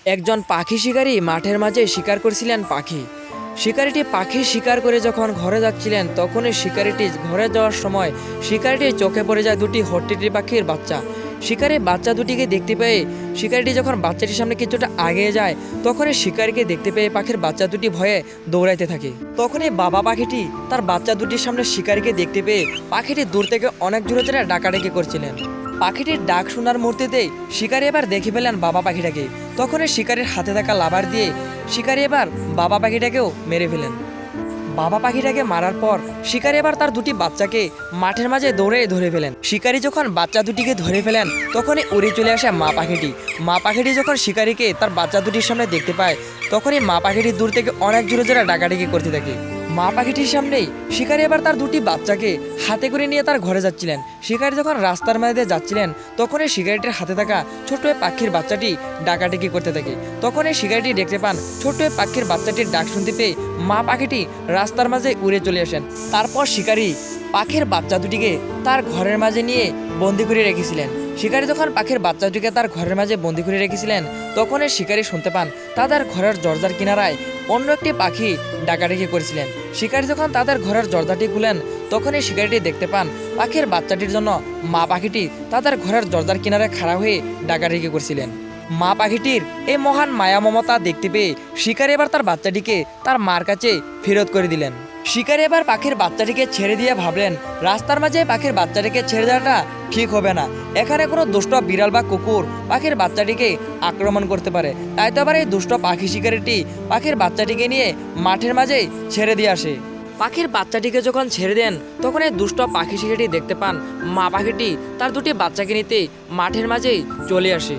একজন পাখি শিকারী মাঠের মাঝে শিকার করছিলেন পাখি। শিকারিটি পাখি শিকার করে যখন ঘরে যাচ্ছিলেন তখনই শিকারিটি ঘরে যাওয়ার সময় শিকারিটির চোখে পড়ে যায় দুটি হট্টিটি পাখির বাচ্চা। শিকারি বাচ্চা দুটিকে দেখতে পেয়ে শিকারিটি যখন বাচ্চাটির সামনে কিছুটা আগিয়ে যায় তখনই শিকারিকে দেখতে পেয়ে পাখির বাচ্চা দুটি ভয়ে দৌড়াইতে থাকে। তখনই বাবা পাখিটি তার বাচ্চা দুটির সামনে শিকারিকে দেখতে পেয়ে পাখিটি দূর থেকে অনেক জোরে জোরে ডাকাডাকি করছিলেন। পাখিটির ডাক শোনার মুহূর্তেতেই শিকারি এবার দেখে পেলেন বাবা পাখিটাকে। তখনই শিকারির হাতে থাকা লাবার দিয়ে শিকারি এবার বাবা পাখিটাকেও মেরে ফেলেন। বাবা পাখিটাকে মারার পর শিকারি এবার তার দুটি বাচ্চাকে মাঠের মাঝে দৌড়ে ধরে ফেলেন। শিকারি যখন বাচ্চা দুটিকে ধরে ফেলেন তখনই উড়ে চলে আসে মা পাখিটি। মা পাখিটি যখন শিকারিকে তার বাচ্চা দুটির সামনে দেখতে পায় তখনই মা পাখিটি দূর থেকে অনেক জোরে জোরে ডাকাডাকি করতে থাকে। মা পাখিটির সামনেই শিকারি এবার তার দুটি বাচ্চাকে হাতে করে নিয়ে তার ঘরে যাচ্ছিলেন। শিকারি যখন রাস্তার মাঝে যাচ্ছিলেন তখনই শিকারিটির হাতে থাকা ছোট্ট পাখির বাচ্চাটি ডাকাডাকি করতে থাকে। তখনই শিকারিটি দেখতে পান ছোট্ট পাখির বাচ্চাটির ডাক শুনতে পেয়ে মা পাখিটি রাস্তার মাঝে উড়ে চলে আসেন। তারপর শিকারি পাখির বাচ্চা দুটিকে তার ঘরের মাঝে নিয়ে বন্দি করে রেখেছিলেন। শিকারি যখন পাখির বাচ্চা দুটিকে তার ঘরের মাঝে বন্দি করে রেখেছিলেন তখনই শিকারি শুনতে পান তাদের ঘরের দরজার কিনারায় অন্য একটি পাখি ডাকাডাকি করেছিলেন। শিকারি যখন তাদের ঘরের দরজাটি খুলেন তখনই শিকারিটি দেখতে পান পাখির বাচ্চাটির জন্য মা পাখিটি তাদের ঘরের দরজার কিনারে খাড়া হয়ে ডাকাডাকি করছিলেন। মা পাখিটির এই মহান মায়া মমতা দেখতে পেয়ে শিকারি এবার তার বাচ্চাটিকে তার মার কাছে ফেরত করে দিলেন। শিকারি এবার পাখির বাচ্চাটিকে ছেড়ে দিয়ে ভাবলেন রাস্তার মাঝে পাখির বাচ্চাটিকে ছেড়ে দেওয়াটা ঠিক হবে না। এখানে কোনো দুষ্ট বিড়াল বা কুকুর পাখির বাচ্চাটিকে আক্রমণ করতে পারে। তাই তো আবার এই দুষ্ট পাখি শিকারিটি পাখির বাচ্চাটিকে নিয়ে মাঠের মাঝে ছেড়ে দিয়ে আসে। পাখির বাচ্চাটিকে যখন ছেড়ে দেন তখন এই দুষ্ট পাখি শিকারিটি দেখতে পান মা পাখিটি তার দুটি বাচ্চাকে নিতে মাঠের মাঝেই চলে আসে।